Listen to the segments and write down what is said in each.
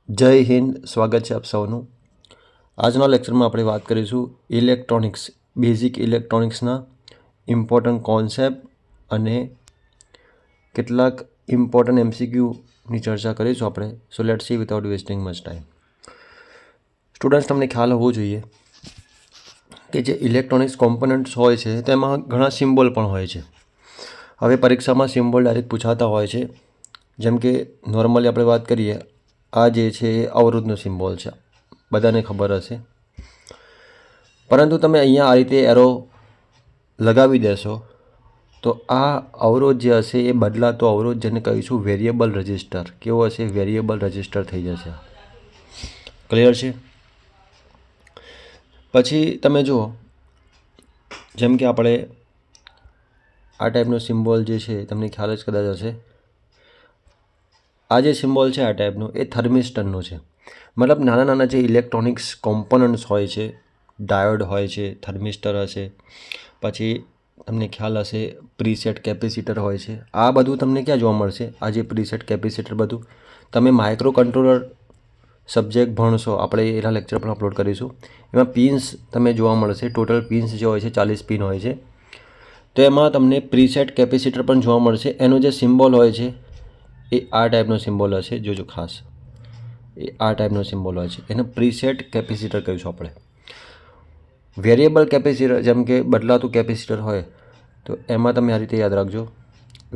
જય હિન્દ, સ્વાગત છે આપ સૌનું. આજના લેક્ચરમાં આપણે વાત કરીશું ઇલેક્ટ્રોનિક્સ, બેઝિક ઇલેક્ટ્રોનિક્સના ઇમ્પોર્ટન્ટ કોન્સેપ્ટ અને કેટલાક ઇમ્પોર્ટન્ટ MCQની ચર્ચા કરીશું આપણે. So let's see without wasting much time. Students, તમને ખ્યાલ હોવો જોઈએ કે જે ઇલેક્ટ્રોનિક્સ કોમ્પોનન્ટ્સ હોય છે તેમાં ઘણા સિમ્બોલ પણ હોય છે. હવે પરીક્ષામાં સિમ્બોલ ડાયરેક્ટ પૂછાતા હોય છે. જેમ કે નોર્મલી આપણે વાત કરીએ, આ જે છે એ અવરોધનો સિમ્બોલ છે, બધાને ખબર હશે. પરંતુ તમે અહીંયા આ રીતે એરો લગાવી દેશો તો આ અવરોધ જે હશે એ બદલાતો અવરોધ, જેને કહીશું વેરિયેબલ રજિસ્ટર. કેવો હશે? વેરિયેબલ રજિસ્ટર થઈ જશે. ક્લિયર છે? પછી તમે જુઓ, જેમ કે આપણે આ ટાઈપનો સિમ્બોલ જે છે તમને ખ્યાલ જ કદાચ હશે. આ જે સિમ્બોલ છે આ ટાઈપનો એ થર્મિસ્ટરનો છે. મતલબ નાના નાના જે ઇલેક્ટ્રોનિક્સ કોમ્પોનન્ટ્સ હોય છે, ડાયોડ હોય છે, થર્મિસ્ટર હશે, પછી તમને ખ્યાલ હશે પ્રીસેટ કેપેસિટર હોય છે. આ બધું તમને ક્યાં જોવા મળશે? આ જે પ્રીસેટ કેપેસિટર બધું તમે માઇક્રો કંટ્રોલર સબ્જેક્ટ ભણશો, આપણે એના લેક્ચર પણ અપલોડ કરીશું. એમાં પિન્સ તમે જોવા મળશે. ટોટલ પિન્સ જે હોય છે 40 પિન હોય છે. તો એમાં તમને પ્રીસેટ કેપેસિટર પણ જોવા મળશે. એનો જે સિમ્બોલ હોય છે એ આ ટાઈપનો સિમ્બોલ હશે. જોજો ખાસ, એ આ ટાઈપનો સિમ્બોલ હોય છે. એને પ્રીસેટ કેપેસિટર કહીશું આપણે. વેરિયેબલ કેપેસિટર, જેમ કે બદલાતું કેપેસિટર હોય તો એમાં તમે આ રીતે યાદ રાખજો,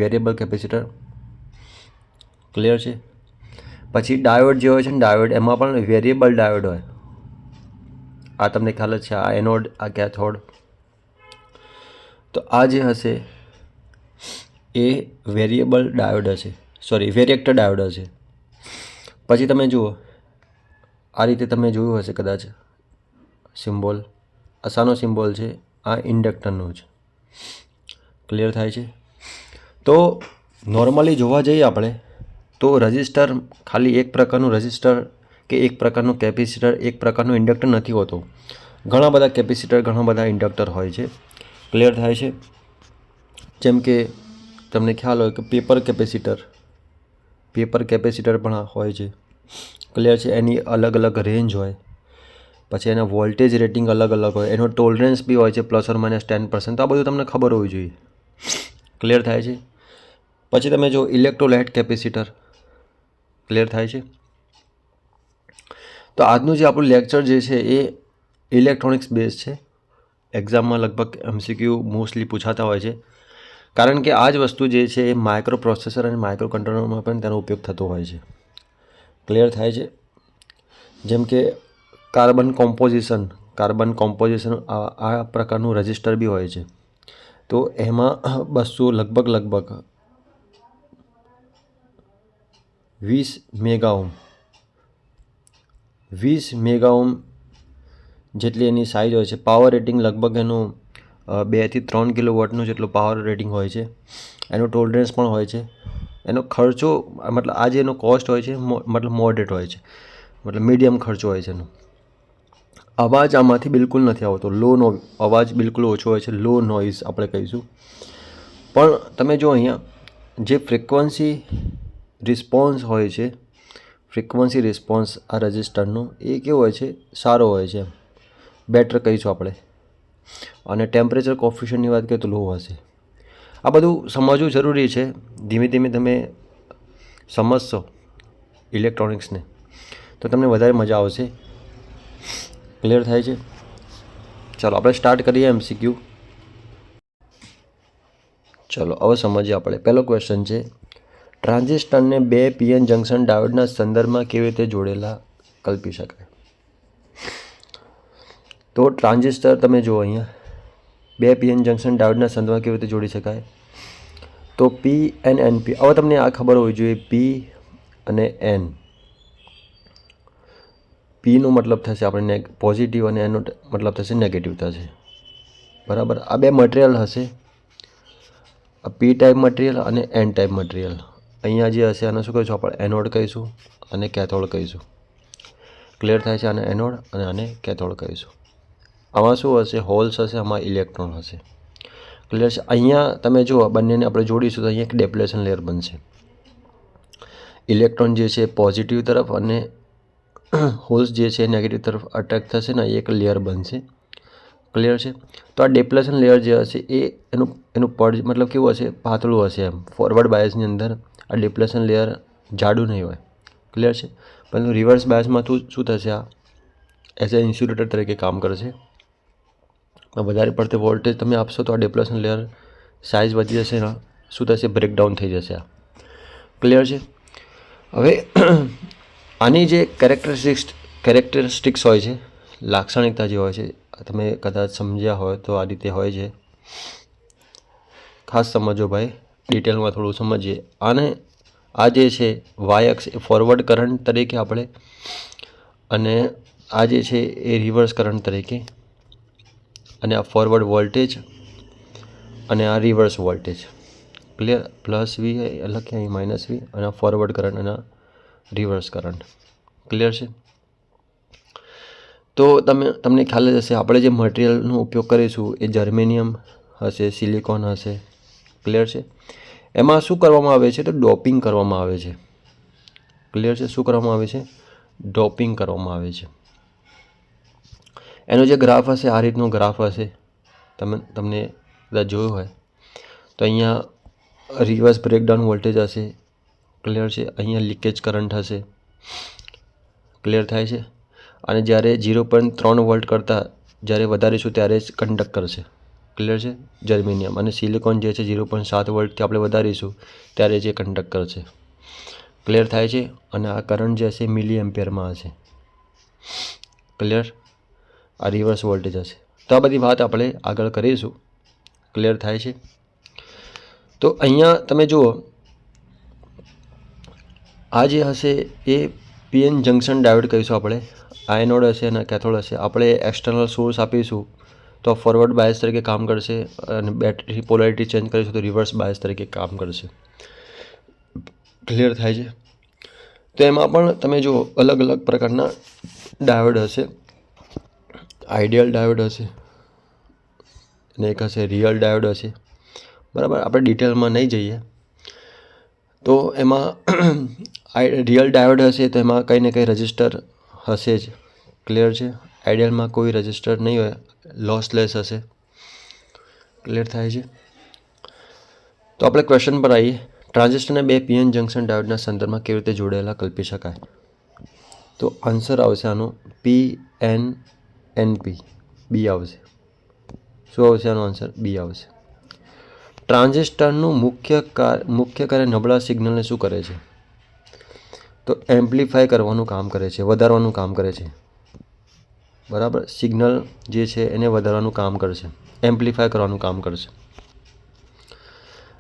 વેરિયેબલ કેપેસિટર. ક્લિયર છે? પછી ડાયોડ જે હોય છે ને, ડાયોડ, એમાં પણ વેરિયેબલ ડાયોડ હોય. આ તમને ખ્યાલ જ છે, આ એનોડ, આ કેથોડ. તો આ જે હશે એ વેરિયેબલ ડાયોડ હશે, સોરી વેરિએક્ટર ડાયોડ હશે. પછી તમે જુઓ, આ રીતે તમે જોયું હશે કદાચ સિમ્બોલ. આનો સિમ્બોલ છે, આ ઇન્ડક્ટરનો છે. ક્લિયર થાય છે? તો નોર્મલી જોવા જઈએ આપણે તો રજિસ્ટર ખાલી એક પ્રકારનું રજિસ્ટર કે એક પ્રકારનું કેપેસિટર, એક પ્રકારનું ઇન્ડક્ટર નથી હોતો. ઘણા બધા કેપેસિટર, ઘણા બધા ઇન્ડક્ટર હોય છે. ક્લિયર થાય છે? જેમ કે તમને ખ્યાલ હોય કે પેપર કેપેસિટર પણ હોય છે. ક્લિયર છે? એની અલગ અલગ રેન્જ હોય, પછી એના વોલ્ટેજ રેટિંગ અલગ અલગ હોય, એનો ટોલરન્સ બી હોય છે ±10%. તો આ બધું તમને ખબર હોવી જોઈએ. ક્લિયર થાય છે? પછી તમે જો ઇલેક્ટ્રોલાઇટ કેપેસિટર. ક્લિયર થાય છે? તો આજનું જે આપણું લેક્ચર જે છે એ ઇલેક્ટ્રોનિક્સ બેઝ છે. એક્ઝામમાં લગભગ MCQ મોસ્ટલી પૂછાતા હોય છે, કારણ કે આ જ વસ્તુ જે છે એ માઇક્રો પ્રોસેસર અને માઇક્રો કંટ્રોલરમાં પણ તેનો ઉપયોગ થતો હોય છે. ક્લિયર થાય છે? જેમ કે કાર્બન કોમ્પોઝિશન આ પ્રકારનું રજિસ્ટર બી હોય છે. તો એમાં 200 લગભગ 20 મેગા ઓહ્મ જેટલી એની સાઇઝ હોય છે. પાવર રેટિંગ લગભગ એનું 2 થી 3 કિલોવોટનું જેટલું પાવર રેટિંગ હોય છે. એનો ટોલરન્સ પણ હોય છે. એનો ખર્ચો, મતલબ આ જે એનો કોસ્ટ હોય છે મતલબ મોડરેટ હોય છે, મતલબ મીડિયમ ખર્ચો હોય છે એનો. અવાજ આમાંથી બિલકુલ નથી આવતો, અવાજ બિલકુલ ઓછો હોય છે, લો નોઇઝ આપણે કહીશું. પણ તમે જો અહીંયા જે ફ્રિકવન્સી રિસ્પોન્સ હોય છે, આ રજિસ્ટરનો એ કેવો હોય છે? સારો હોય છે, બેટર કહીશું આપણે. અને ટેમ્પરેચર કોફિશિયન્ટની વાત કરીએ તો લો હશે. આ બધું સમજવું જરૂરી છે. ધીમે ધીમે તમે સમજશો ઇલેક્ટ્રોનિક્સને તો તમને વધારે મજા આવશે. ક્લિયર થાય છે? ચાલો આપણે સ્ટાર્ટ કરીએ MCQ. ચલો હવે સમજીએ આપણે. પહેલો ક્વેશ્ચન છે, ટ્રાન્ઝિસ્ટરને 2 PN જંકશન ડાયોડના સંદર્ભમાં કેવી રીતે જોડેલા કલ્પી શકાય? તો ટ્રાન્ઝિસ્ટર તમે જુઓ અહીંયા 2 PN જંકશન ડાયોડના સંદર્ભમાં કેવી રીતે જોડી શકાય? તો P અને NP. હવે તમને આ ખબર હોવી જોઈએ, P અને N. Pનો મતલબ થશે આપણે પોઝિટિવ અને એનો મતલબ થશે નેગેટિવ થશે. બરાબર? આ બે મટીરિયલ હશે, P ટાઈપ મટીરિયલ અને N ટાઈપ મટીરિયલ. અહીંયા જે હશે આને શું કહીશું આપણે? એનોડ કહીશું અને કેથોડ કહીશું. ક્લિયર થાય છે? આને એનોડ અને આને કેથોડ કહીશું. આમાં શું હશે? હોલ્સ હશે, આમાં ઇલેક્ટ્રોન હશે. ક્લિયર છે? અહીંયા તમે જુઓ, બંનેને આપણે જોડીશું તો અહીંયા એક ડેપ્લેશન લેયર બનશે. ઇલેક્ટ્રોન જે છે પોઝિટિવ તરફ અને હોલ્સ જે છે નેગેટિવ તરફ અટ્રેક્ટ થશે ને એક લેયર બનશે. ક્લિયર છે. તો આ ડિપ્લેશન લેયર જે હશે એ એનું પડ મતલબ કેવું હશે, પાતળું હશે. એમ ફોરવર્ડ બાયસની અંદર આ ડિપ્લેશન લેયર જાડું નહીં હોય. ક્લિયર છે. પરંતુ રિવર્સ બાયસમાં શું થશે, આ એઝ એ ઇન્સ્યુલેટર તરીકે કામ કરશે. વધારે પડતે વોલ્ટેજ તમે આપશો તો આ ડિપ્લેશન લેયર સાઇઝ વધી જશે ને શું થશે, બ્રેકડાઉન થઈ જશે. આ ક્લિયર છે. હવે આની જે કેરેક્ટરિસ્ટિક્સ હોય છે, લાક્ષણિકતા જે હોય છે, તમે કદાચ સમજ્યા હોય તો આ રીતે હોય છે. ખાસ સમજો ભાઈ, ડિટેલમાં થોડું સમજીએ આને. આ જે છે વાય અક્ષ એ ફોરવર્ડ કરંટ તરીકે આપણે, અને આ જે છે એ રિવર્સ કરંટ તરીકે, અને આ ફોરવર્ડ વોલ્ટેજ અને આ reverse voltage. Clear. Plus V લખ્યા અહીં માઇનસ વી, અને આ ફોરવર્ડ કરંટ અને રિવર્સ કરંટ. ક્લિયર છે. તો તમને ખ્યાલ જ હશે આપણે જે મટીરિયલનો ઉપયોગ કરીશું એ જર્મેનિયમ હશે, સિલિકોન હશે. ક્લિયર છે. એમાં શું કરવામાં આવે છે તો ડોપિંગ કરવામાં આવે છે. ક્લિયર છે. શું કરવામાં આવે છે, ડોપિંગ કરવામાં આવે છે. એનો જે ગ્રાફ હશે આ રીતનો ગ્રાફ હશે, તમને કદાચ જોયું હોય તો અહીંયા રિવર્સ બ્રેકડાઉન વોલ્ટેજ હશે. ક્લિયર છે. અહીંયા લીકેજ કરંટ હશે. ક્લિયર થાય છે. અને જ્યારે 0.3 વોલ્ટ કરતાં જ્યારે વધારીશું ત્યારે જ કંડક્ટ કરશે. ક્લિયર છે. જર્મેનિયમ અને સિલિકોન જે છે 0.7 વોલ્ટથી આપણે વધારીશું ત્યારે જે કંડક્ટ કરશે. ક્લિયર થાય છે. અને આ કરંટ જે હશે મિલી એમ્પિયરમાં હશે. ક્લિયર. આ રિવર્સ વોલ્ટેજ હશે. તો આ બધી વાત આપણે આગળ કરીશું. ક્લિયર થાય છે. તો અહીંયા તમે જુઓ, આ જે હશે એ પીએન જંક્શન ડાયોડ કહીશું આપણે. આયનોડ હશે અને કેથોડ હશે. આપણે એક્સટર્નલ સોર્સ આપીશું તો ફોરવર્ડ બાયસ તરીકે કામ કરશે, અને બેટરી પોલારિટી ચેન્જ કરીશું તો રિવર્સ બાયસ તરીકે કામ કરશે. ક્લિયર થાય છે. તો એમાં પણ તમે જુઓ અલગ અલગ પ્રકારના ડાયોડ હશે. આઈડિયલ ડાયોડ હશે અને એક હશે રિયલ ડાયોડ હશે. બરાબર. આપણે ડિટેલમાં નહીં જઈએ. તો એમાં રિયલ ડાયોડ હશે તો એમાં કંઈ ને કંઈ રજિસ્ટર હશે જ. ક્લિયર છે. આઈડિયલમાં કોઈ રજિસ્ટર નહીં હોય, લોસલેસ હશે. ક્લિયર થાય છે. તો આપણે ક્વેશ્ચન પર આવીએ. ટ્રાન્ઝિસ્ટરને બે પીએન જંક્શન ડાયોડના સંદર્ભમાં કેવી રીતે જોડેલા કલ્પી શકાય? તો આન્સર આવશે આનો PNNP. બી આવશે. શું આવશે આનો આન્સર? બી આવશે. ટ્રાન્ઝિસ્ટરનું મુખ્ય કાર્ય નબળા સિગ્નલને શું કરે છે? તો એમ્પ્લિફાય કરવાનું કામ કરે છે, વધારવાનું કામ કરે છે. બરાબર. સિગ્નલ જે છે એને વધારવાનું કામ કરશે, એમ્પ્લિફાય કરવાનું કામ કરશે.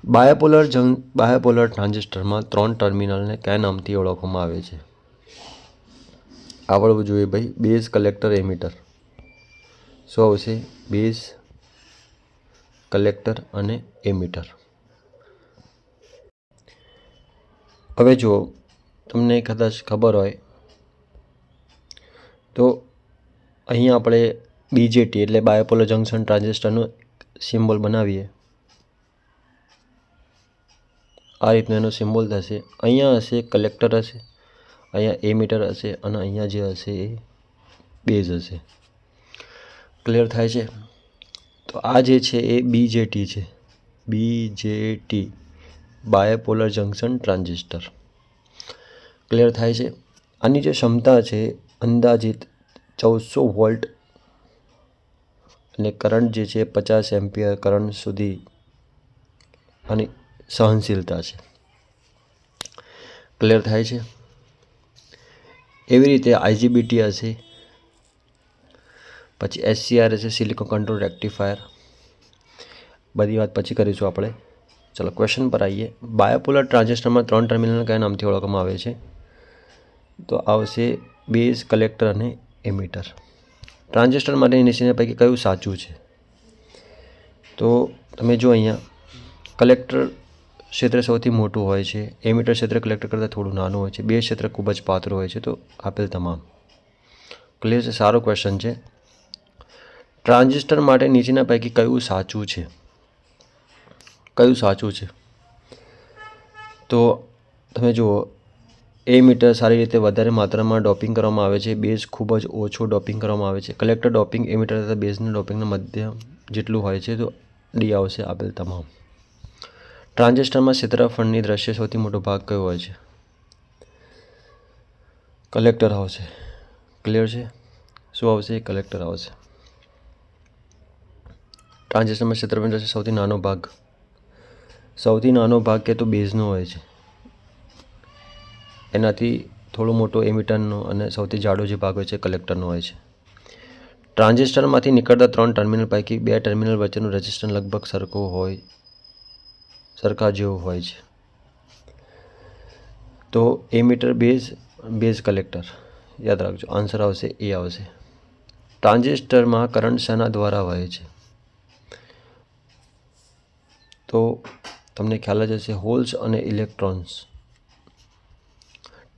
બાયોપોલર ટ્રાન્ઝિસ્ટરમાં 3 ટર્મિનલને કયા નામથી ઓળખવામાં આવે છે? આવડવું જોઈએ ભાઈ. Base, collector, emitter. શું આવશે? બેઝ, કલેક્ટર અને એમિટર. હવે જુઓ, તમને કદાચ ખબર હોય તો અહીંયા આપણે BJT એટલે બાયોપોલર જંક્શન ટ્રાન્ઝિસ્ટરનો સિમ્બોલ બનાવીએ. આ રીતનો એનો સિમ્બોલ થશે. અહીંયા હશે કલેક્ટર હશે, અહીંયા એમિટર હશે, અને અહીંયા જે હશે એ બેઝ હશે. ક્લિયર થાય છે. તો આ જે છે એ BJT છે. BJT bipolar junction transistor. Clear થાય છે. આની જે ક્ષમતા છે અંદાજિત 1400 વોલ્ટ અને કરંટ જે છે 50 એમ્પિયર કરંટ સુધી આની સહનશીલતા છે. ક્લિયર થાય છે. એવી રીતે IGBT હશે, પછી SCR હશે, સિલિકોન કંટ્રોલ રેક્ટિફાયર. બધી વાત પછી કરીશું આપણે. ચલો ક્વેશ્ચન પર આવીએ. બાયોપોલર ટ્રાન્ઝિસ્ટરમાં 3 ટર્મિનલ કયા નામથી ઓળખવામાં આવે છે? તો આવશે બેઝ, કલેક્ટર અને એમિટર. ટ્રાન્ઝિસ્ટર માટે નીચેના પૈકી કયું સાચું છે? તો તમે જો અહીંયા કલેક્ટર ક્ષેત્ર સૌથી મોટું હોય છે, એમિટર ક્ષેત્ર કલેક્ટર કરતાં થોડું નાનું હોય છે, બેઝ ક્ષેત્ર ખૂબ જ પાતળું હોય છે. તો આપેલ તમામ. ક્લિયર છે. સારો ક્વેશ્ચન છે. ટ્રાન્ઝિસ્ટર માટે નીચેના પૈકી કયું સાચું છે? કયું સાચું છે? તો તમે જુઓ એમીટર સારી રીતે વધારે માત્રામાં ડોપિંગ કરવામાં આવે છે, બેઝ ખૂબ જ ઓછો ડોપિંગ કરવામાં આવે છે. કલેક્ટર ડોપિંગ એમીટર તથા બેઝના ડોપિંગના મધ્યમ જેટલું હોય છે. તો ડી આવશે આપેલ તમામ. ટ્રાન્ઝિસ્ટરમાં ક્ષેત્રફળની દ્રષ્ટિએ સૌથી મોટો ભાગ કયો હોય છે? કલેક્ટર આવશે. ક્લિયર છે? શું આવશે? કલેક્ટર આવશે. ટ્રાન્ઝિસ્ટરમાં ક્ષેત્રફળની દ્રષ્ટિએ સૌથી નાનો ભાગ કે તો બેઝનો હોય છે. એનાથી થોડો મોટો એમીટરનો અને સૌથી જાડો જે ભાગ હોય છે કલેક્ટરનો હોય છે. ટ્રાન્ઝિસ્ટરમાંથી નીકળતા 3 ટર્મિનલ પૈકી 2 ટર્મિનલ વચ્ચેનું રેઝિસ્ટન્સ લગભગ સરખા જેવું હોય છે. તો એમીટર બેઝ કલેક્ટર યાદ રાખજો. આન્સર આવશે એ આવશે. ટ્રાન્ઝિસ્ટરમાં કરંટ શેના દ્વારા વહે છે? તો તમને ખ્યાલ જ હશે, હોલ્સ અને ઇલેક્ટ્રોન્સ.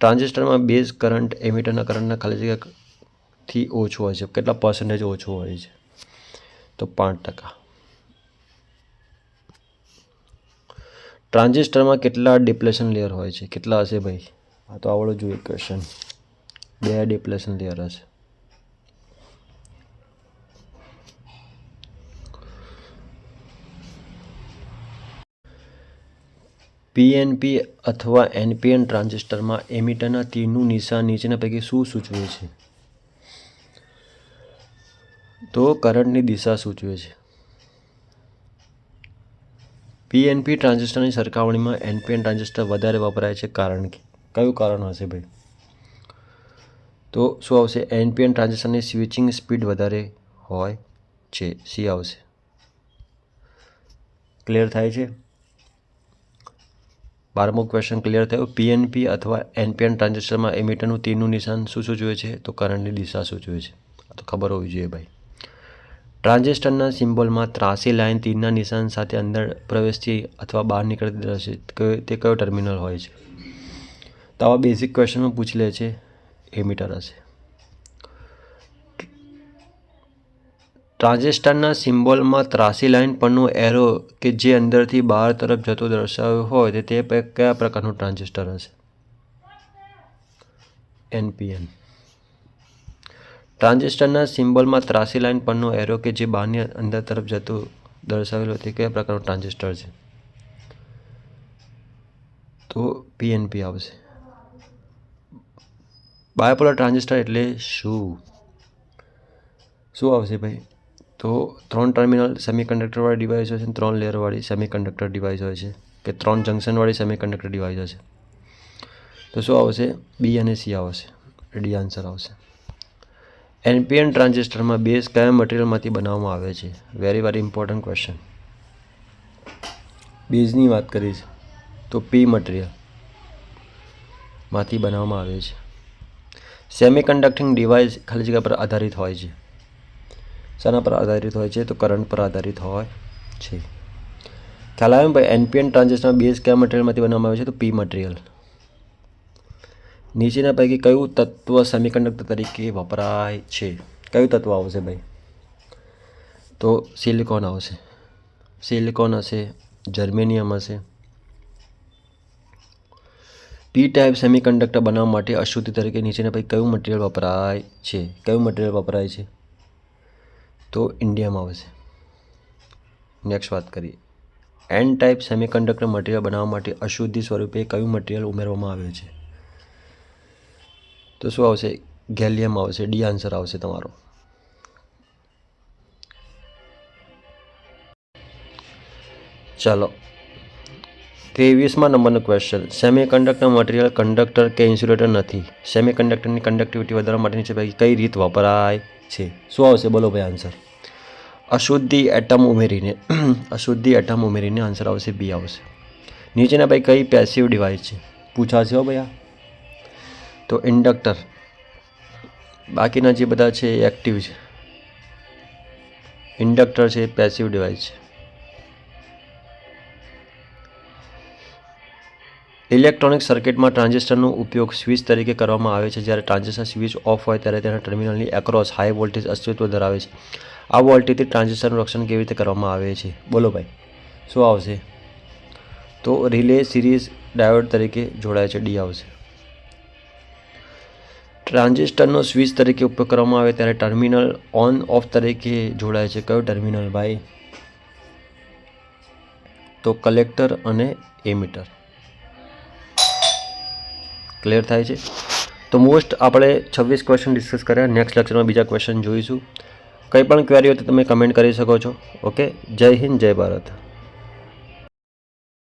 ટ્રાન્ઝિસ્ટરમાં બેઝ કરંટ એમીટરના કરંટના ખાલી જગ્યાથી ઓછું હોય છે. કેટલા પર્સન્ટેજ ઓછું હોય છે? તો 5%. ટ્રાન્ઝિસ્ટરમાં કેટલા ડિપ્લેશન લેયર હોય છે? કેટલા હશે ભાઈ? આ તો આવડવું જોઈએ ક્વેશ્ચન. 2 ડિપ્લેશન લેયર હશે. પીએનપી અથવા એનપીએન ટ્રાન્ઝિસ્ટરમાં એમીટરના તીરનું નિશાન નીચેના પૈકી શું સૂચવે છે? તો કરંટની દિશા સૂચવે છે. પીએનપી ટ્રાન્ઝિસ્ટરની સરખામણીમાં એનપીએન ટ્રાન્ઝિસ્ટર વધારે વપરાય છે, કારણ કે કયું કારણ હશે ભાઈ? તો શું આવશે? એનપીએન ટ્રાન્ઝિસ્ટરની સ્વિચિંગ સ્પીડ વધારે હોય છે. સી આવશે. ક્લિયર થાય છે? 12મો ક્વેશ્ચન ક્લિયર થયો. પીએનપી અથવા એનપીએન ટ્રાન્ઝિસ્ટરમાં એમીટરનું તીરનું નિશાન શું સૂચવે છે? તો કરંટની દિશા સૂચવે છે. આ તો ખબર હોવી જોઈએ ભાઈ. ટ્રાન્ઝિસ્ટરના સિમ્બોલમાં ત્રાસી લાઇન તીરના નિશાન સાથે અંદર પ્રવેશતી અથવા બહાર નીકળતી દ્રશ્ય તે કયો ટર્મિનલ હોય છે? તો આવા બેઝિક ક્વેશ્ચનમાં પૂછી લે છે. એમીટર હશે. ટ્રાન્ઝિસ્ટરના સિમ્બોલમાં ત્રાસી લાઇન પરનો એરો કે જે અંદરથી બહાર તરફ જતો દર્શાવ્યો હોય તે કયા પ્રકારનું ટ્રાન્ઝિસ્ટર હશે? એનપીએન. ટ્રાન્ઝિસ્ટરના સિમ્બોલમાં ત્રાસી લાઇન પરનો એરો કે જે બહારની અંદર તરફ જતો દર્શાવેલો તે કયા પ્રકારનું ટ્રાન્ઝિસ્ટર છે? તો પીએનપી આવશે. બાયપોલર ટ્રાન્ઝિસ્ટર એટલે શું આવશે ભાઈ? તો 3 ટર્મિનલ સેમિકન્ડક્ટરવાળી ડિવાઇસ હોય છે, 3 લેયરવાળી સેમિકન્ડક્ટર ડિવાઇસ હોય છે, કે 3 જંકશનવાળી સેમિકન્ડક્ટર ડિવાઇસ હશે. તો શું આવશે? બી અને સી આવશે. ડી આન્સર આવશે. એનપીએન ટ્રાન્ઝિસ્ટરમાં બેઝ કયા મટીરિયલમાંથી બનાવવામાં આવે છે? Very important question. બેઝની વાત કરી છે તો પી મટીરિયલમાંથી બનાવવામાં આવે છે. સેમિકન્ડક્ટિંગ ડિવાઇસ ખાલી જગ્યા પર આધારિત હોય છે. શાના પર આધારિત હોય છે? તો કરંટ પર આધારિત હોય છે. ખ્યાલ આવ્યો ભાઈ? એનપીએન ટ્રાન્ઝિસ્ટરમાં બેઝ કયા મટીરિયલમાંથી બનાવવામાં આવે છે? તો પી મટીરિયલ. નીચેના પૈકી કયું તત્વ સેમિકન્ડક્ટર તરીકે વપરાય છે? કયું તત્વ આવશે ભાઈ? તો સિલિકોન આવશે. સિલિકોન હશે, જર્મેનિયમ હશે. પી ટાઈપ સેમિકન્ડક્ટર બનાવવા માટે અશુદ્ધિ તરીકે નીચેના પૈકી કયું મટીરિયલ વપરાય છે? કયું મટીરિયલ વપરાય છે? તો ઇન્ડિયમ આવશે. નેક્સ્ટ વાત કરીએ. એન ટાઈપ સેમિકન્ડક્ટર મટીરિયલ બનાવવા માટે અશુદ્ધિ સ્વરૂપે કયું મટીરિયલ ઉમેરવામાં આવે છે? તો શું આવશે? ગેલિયમ આવશે. ડી આન્સર આવશે તમારો. ચાલો 23મા નંબરનો ક્વેશ્ચન. સેમિકન્ડક્ટર મટીરિયલ કંડક્ટર કે ઇન્સ્યુલેટર નથી. સેમિકન્ડક્ટરની કંડક્ટિવિટી વધારવા માટે નીચે પૈકી કઈ રીત વપરાય છે? શું આવશે? બોલો ભાઈ આન્સર. અશુદ્ધિ એટમ ઉમેરીને આન્સર આવશે બી આવશે. નીચેના પૈકી કઈ પેસિવ ડિવાઇસ છે? પૂછાશે હો ભાઈ. તો ઇન્ડક્ટર. બાકીના જે બધા છે એ એક્ટિવ છે. ઇન્ડક્ટર છે એ પેસિવ ડિવાઇસ છે. ઇલેક્ટ્રોનિક સર્કિટમાં ટ્રાન્ઝિસ્ટરનો ઉપયોગ સ્વિચ તરીકે કરવામાં આવે છે. જ્યારે ટ્રાન્ઝિસ્ટર સ્વિચ ઓફ હોય ત્યારે તેના ટર્મિનલની એક્રોસ હાઈ વોલ્ટેજ અસ્તિત્વ ધરાવે છે. આ વોલ્ટેજથી ટ્રાન્ઝિસ્ટરનું રક્ષણ કેવી રીતે કરવામાં આવે છે? બોલો ભાઈ શું આવશે? તો રિલે સિરીઝ ડાયોડ તરીકે જોડાય છે. ડી આવશે. ટ્રાન્ઝિસ્ટરનો સ્વિચ તરીકે ઉપયોગ કરવામાં આવે ત્યારે ટર્મિનલ ઓન ઓફ તરીકે જોડાય છે. કયો ટર્મિનલ ભાઈ? તો કલેક્ટર અને એમિટર. ક્લિયર થાય છે? તો મોસ્ટ આપણે 26 ક્વેશ્ચન ડિસ્કસ કર્યા. નેક્સ્ટ લેક્ચરમાં બીજા ક્વેશ્ચન જોઈશું. કંઈ પણ ક્વેરી હોય તો તમે કમેન્ટ કરી શકો છો. ઓકે, જય હિન્દ, જય ભારત.